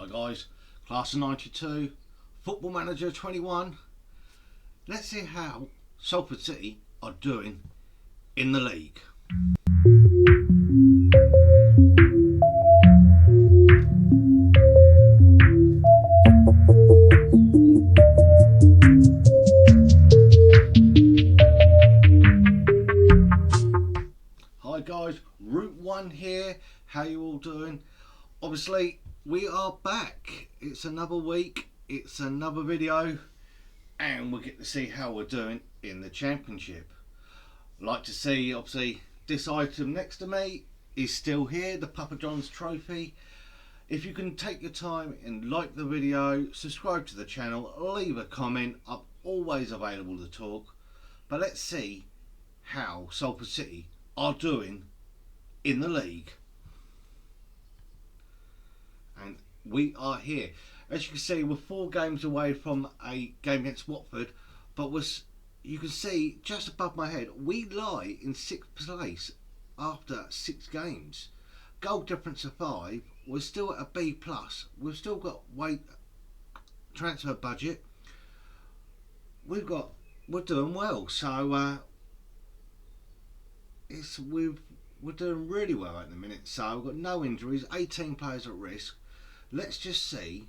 Hi guys, class of 92, football manager 21. Let's see how Salford City are doing in the league. Hi guys, Route 1 here, how you all doing? Obviously we are back, it's another week, it's another video, and we'll get to see how we're doing in the championship. I'd like to see, obviously, this item next to me is still here, the Papa John's trophy. If you can take your time and like the video, subscribe to the channel, leave a comment, I'm always available to talk. But let's see how Salford City are doing in the league. And we are here. As you can see, we're 4 games away from a game against Watford, but you can see just above my head, we lie in 6th place after 6 games. Goal difference of 5. We're still at a B+. We've still got transfer budget. We're doing well. So we're doing really well at the minute. So we've got no injuries. 18 players at risk. Let's just see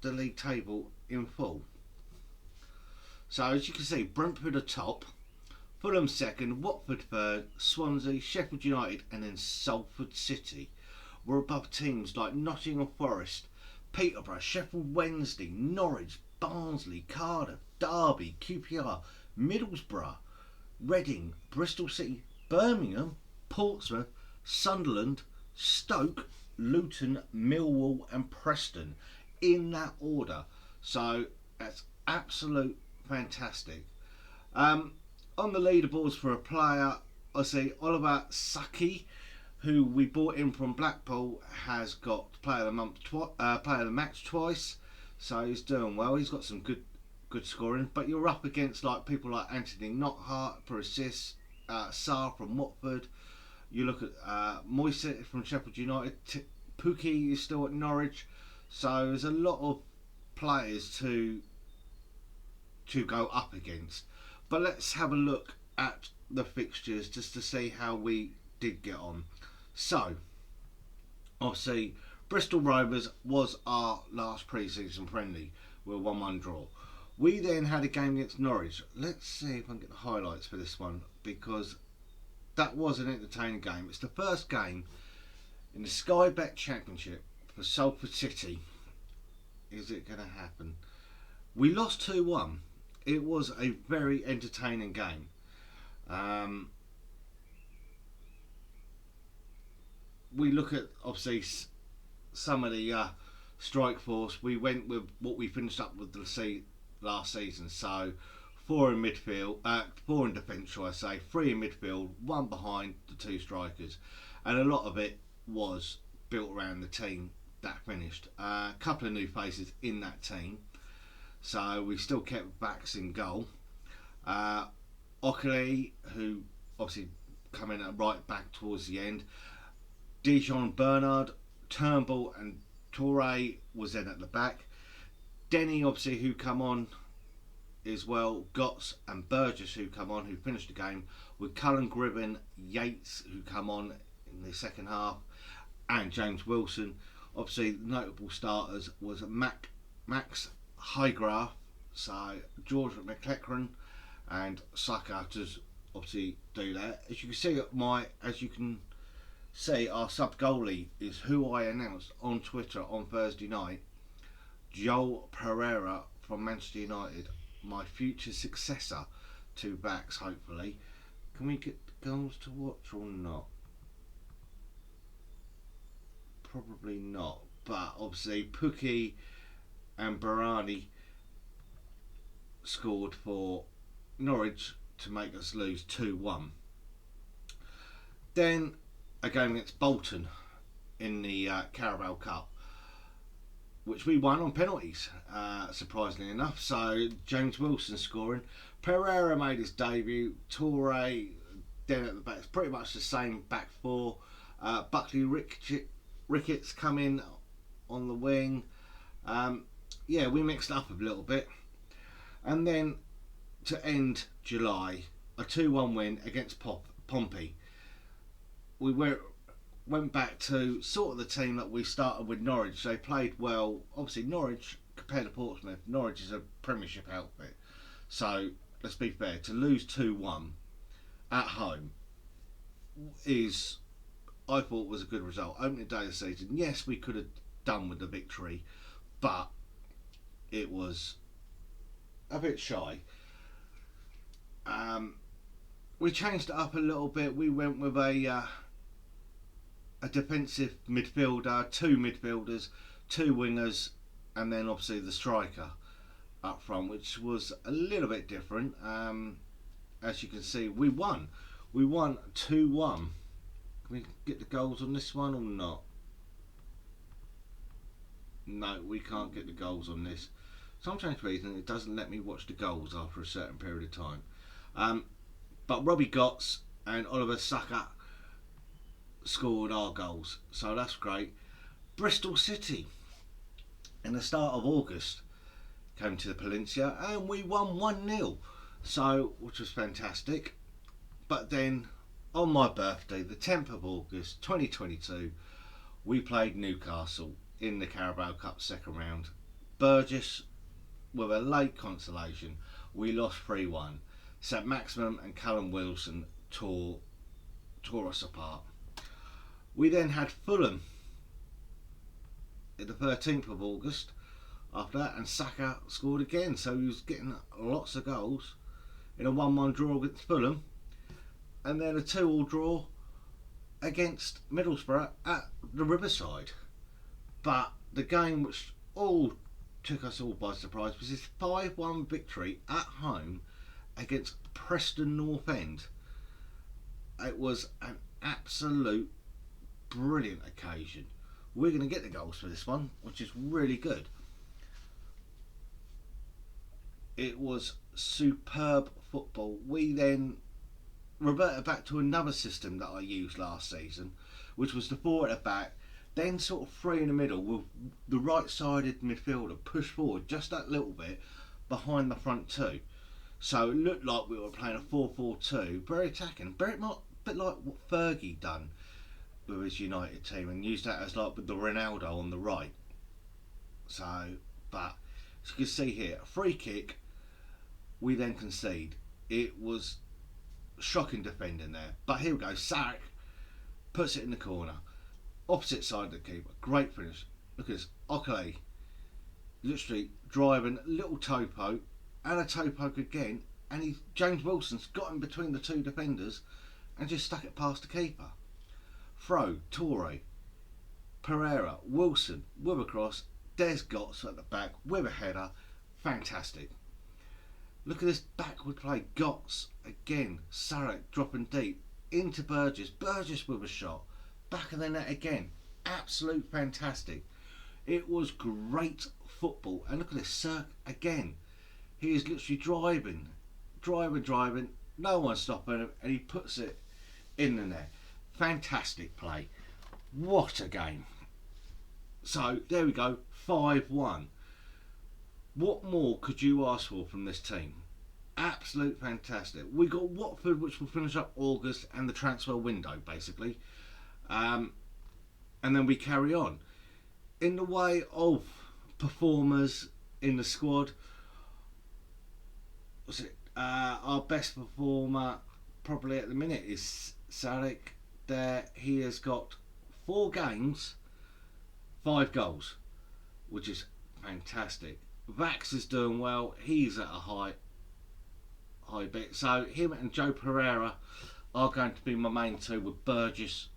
the league table in full. So as you can see, Brentford are top, Fulham second, Watford third, Swansea, Sheffield United, and then Salford City. We're above teams like Nottingham Forest, Peterborough, Sheffield Wednesday, Norwich, Barnsley, Cardiff, Derby, QPR, Middlesbrough, Reading, Bristol City, Birmingham, Portsmouth, Sunderland, Stoke, Luton, Millwall and Preston, in that order. So that's absolute fantastic. On the leaderboards for a player, I see Oliver Saki, who we bought in from Blackpool, has got player of the match twice, so he's doing well. He's got some good scoring, but you're up against like people like Anthony Knockhart for assists, Sarr from Watford. You look at Moise from Sheffield United, Pukki is still at Norwich, so there's a lot of players to go up against. But let's have a look at the fixtures just to see how we did get on. So obviously Bristol Rovers was our last pre-season friendly with a 1-1 draw. We then had a game against Norwich. Let's see if I can get the highlights for this one, because that was an entertaining game. It's the first game in the Sky Bet Championship for Salford City. Is it going to happen? We lost 2-1. It was a very entertaining game. We look at obviously some of the strike force. We went with what we finished up with last season. So 4 in midfield, 4 in defence, shall I say, 3 in midfield, 1 behind the 2 strikers, and a lot of it was built around the team that finished. A couple of new faces in that team, so we still kept backs in goal. Ockley, who obviously come in at right back towards the end. Dijon Bernard, Turnbull and Toure was then at the back. Denny, obviously, who come on as well. Gotts and Burgess, who come on, who finished the game, with Cullen Gribben, Yates, who come on in the second half, and James Wilson. Obviously, notable starters was Max Highgraf, so George McEachran and Saka to obviously do that. As you can see, our sub goalie is who I announced on Twitter on Thursday night, Joel Pereira from Manchester United, my future successor to backs, hopefully. Can we get goals to watch or not? Probably not, but obviously Pukki and Barani scored for Norwich to make us lose 2-1. Then a game against Bolton in the Carabao Cup, which we won on penalties, surprisingly enough. So James Wilson scoring, Pereira made his debut, Toure then at the back. It's pretty much the same back 4. Buckley Ricketts come in on the wing. Yeah, we mixed up a little bit. And then to end July, a 2-1 win against Pompey. We went back to sort of the team that we started with Norwich. They played well. Obviously, Norwich, compared to Portsmouth, Norwich is a Premiership outfit. So, let's be fair, to lose 2-1 at home is, I thought, was a good result. Opening day of the season, yes, we could have done with the victory, but it was a bit shy. We changed it up a little bit. We went with a defensive midfielder, 2 midfielders, 2 wingers, and then obviously the striker up front, which was a little bit different. As you can see, we won. We won 2-1. Can we get the goals on this one or not? No, we can't get the goals on this. For some strange reason, it doesn't let me watch the goals after a certain period of time. But Robbie Gotts and Oliver Saka scored our goals, so that's great. Bristol City, in the start of August, came to the Peninsula and we won 1-0, so which was fantastic. But then on my birthday, the 10th of August 2022, we played Newcastle in the Carabao Cup second round. Burgess, with a late consolation, we lost 3-1. St Maximum and Callum Wilson tore us apart. We then had Fulham in the 13th of August after that, and Saka scored again, so he was getting lots of goals in a 1-1 draw against Fulham, and then a 2-2 draw against Middlesbrough at the Riverside. But the game which all took us all by surprise was his 5-1 victory at home against Preston North End. It was an absolute brilliant occasion. We're going to get the goals for this one, which is really good. It was superb football. We then reverted back to another system that I used last season, which was the 4 at the back, then sort of 3 in the middle, with the right-sided midfielder pushed forward just that little bit behind the front 2. So it looked like we were playing a 4-4-2, very attacking, very much a bit like what Fergie done with his United team, and used that as like with the Ronaldo on the right. So, but as you can see here, a free kick, we then concede. It was shocking defending there, but here we go. Sark puts it in the corner, opposite side of the keeper. Great finish. Look at this, Oakley literally driving, little toe poke and a toe poke again, and James Wilson's got in between the 2 defenders and just stuck it past the keeper. Throw, Torre, Pereira, Wilson with a cross, Des Gotts at the back with a header. Fantastic. Look at this backward play. Gotts again. Sarek dropping deep into Burgess. Burgess with a shot. Back of the net again. Absolute fantastic. It was great football. And look at this. Sark again. He is literally driving. No one's stopping him, and he puts it in the net. Fantastic play. What a game. So there we go. 5-1. What more could you ask for from this team? Absolute fantastic. We got Watford, which will finish up August and the transfer window basically, and then we carry on. In the way of performers in the squad, what's it? Our best performer probably at the minute is Sarek. There, he has got 4 games, 5 goals, which is fantastic. Vax is doing well. He's at a high bit. So him and Joe Pereira are going to be my main 2, with Burgess,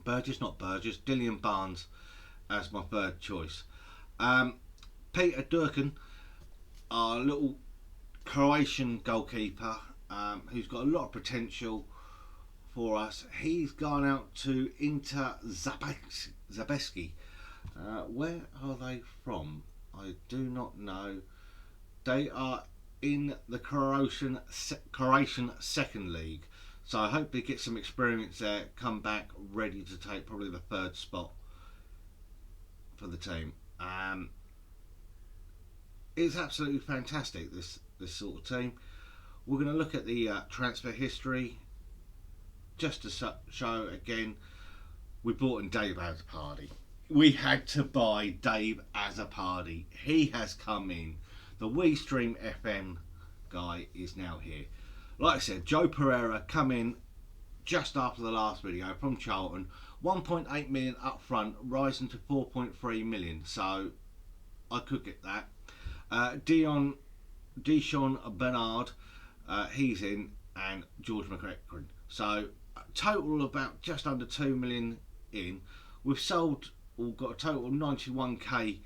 Dillian Barnes as my 3rd choice. Peter Durkin, our little Croatian goalkeeper, who's got a lot of potential for us. He's gone out to Inter Zabeski. Where are they from? I do not know. They are in the Croatian second league, so I hope they get some experience there, come back ready to take probably the 3rd spot for the team. It's absolutely fantastic, this sort of team. We're going to look at the transfer history just to show again. We brought in Dave as a party. We had to buy Dave as a party. He has come in. The We Stream FM guy is now here. Like I said, Joe Pereira come in just after the last video from Charlton. 1.8 million up front, rising to 4.3 million. So I could get that. Deshaun Bernard, he's in, and George McEachran. So total about just under 2 million in. We've sold, or got a total of 91k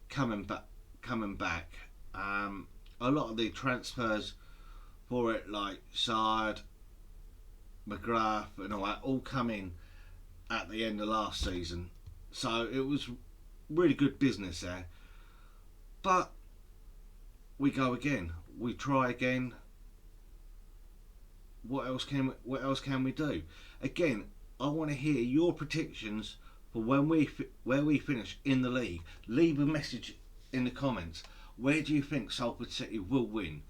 coming back. A lot of the transfers for it, like Sard, McGrath and all that, all come in at the end of last season. So it was really good business there. But we go again. We try again. What else can we do? Again, I want to hear your predictions for where we finish in the league. Leave a message in the comments. Where do you think Salford City will win?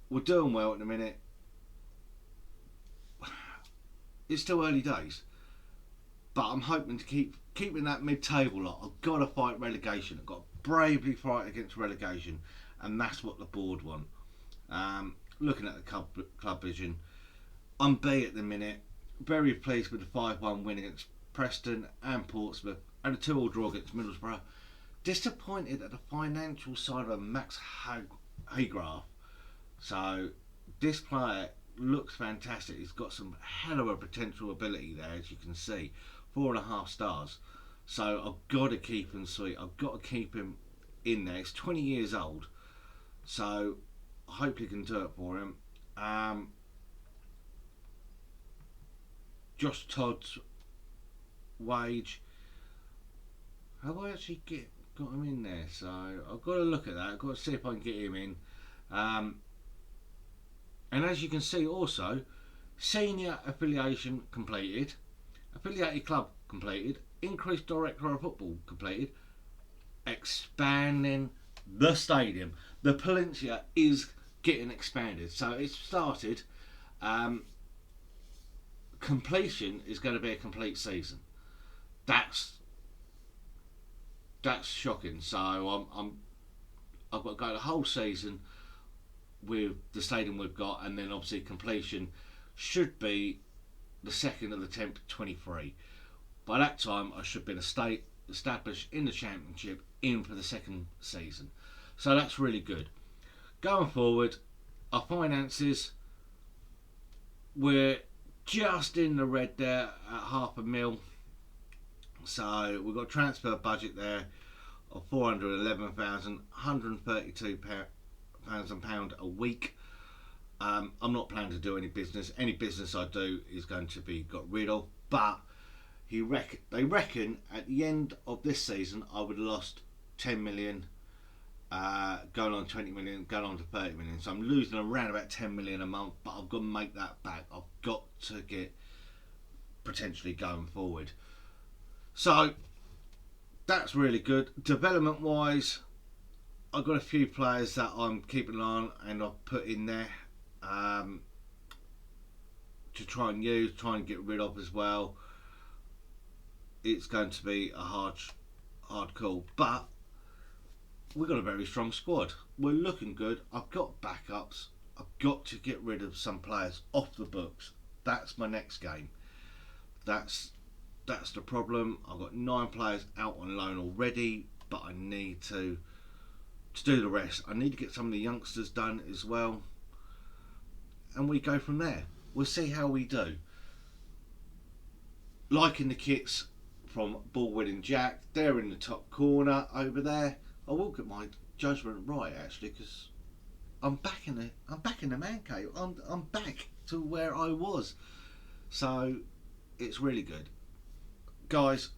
We're doing well at the minute. It's still early days, but I'm hoping to keeping that mid-table lot. I've got to fight relegation. I've got to bravely fight against relegation, and that's what the board want. Looking at the club vision, I'm B at the minute. Very pleased with the 5-1 win against Preston and Portsmouth, and a 2-2 draw against Middlesbrough. Disappointed at the financial side of Max Haygraf. So this player looks fantastic. He's got some hell of a potential ability there, as you can see. 4.5 stars. So I've got to keep him sweet. I've got to keep him in there. He's 20 years old, so I hope he can do it for him. Josh Todd's wage. Have I actually got him in there? So I've got to look at that. I've got to see if I can get him in. And as you can see also, senior affiliation completed, affiliated club completed, increased director of football completed, expanding the stadium. The Peninsula is getting expanded. So it's started. Completion is going to be a complete season. That's shocking. So I've got to go the whole season with the stadium we've got, and then obviously completion should be the 2nd of the 10th, 23. By that time I should be established in the Championship, in for the 2nd season. So that's really good. Going forward, our finances, we're just in the red there at £500,000. So we've got a transfer budget there of £411,000, £132 a week. I'm not planning to do any business. Any business I do is going to be got rid of. But they reckon at the end of this season I would have lost 10 million, going on 20 million, going on to 30 million. So I'm losing around about 10 million a month, but I've got to make that back. I've got to get potentially going forward. So that's really good. Development wise, I've got a few players that I'm keeping an eye on and I've put in there to try and get rid of as well. It's going to be a hard call, but we've got a very strong squad. We're looking good. I've got backups. I've got to get rid of some players off the books. That's my next game. That's the problem. I've got 9 players out on loan already, but I need to do the rest. I need to get some of the youngsters done as well, and we go from there. We'll see how we do. Liking the kits from Baldwin and Jack. They're in the top corner over there. I will get my judgment right actually, because I'm back in the man cave. I'm back to where I was. So it's really good. Guys,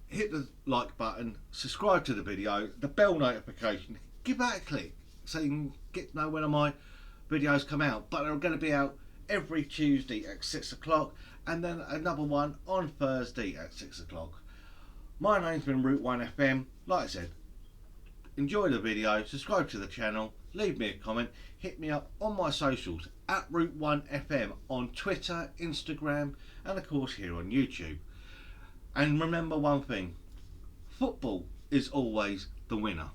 hit the like button, subscribe to the video, the bell notification, give that a click so you can get to know when my videos come out. But they're going to be out every Tuesday at 6 o'clock, and then another one on Thursday at 6 o'clock. My name's been Route 1 FM. Like I said, enjoy the video, subscribe to the channel, leave me a comment, hit me up on my socials at Route 1 FM on Twitter, Instagram, and of course here on YouTube. And remember one thing, football is always the winner.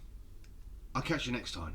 I'll catch you next time.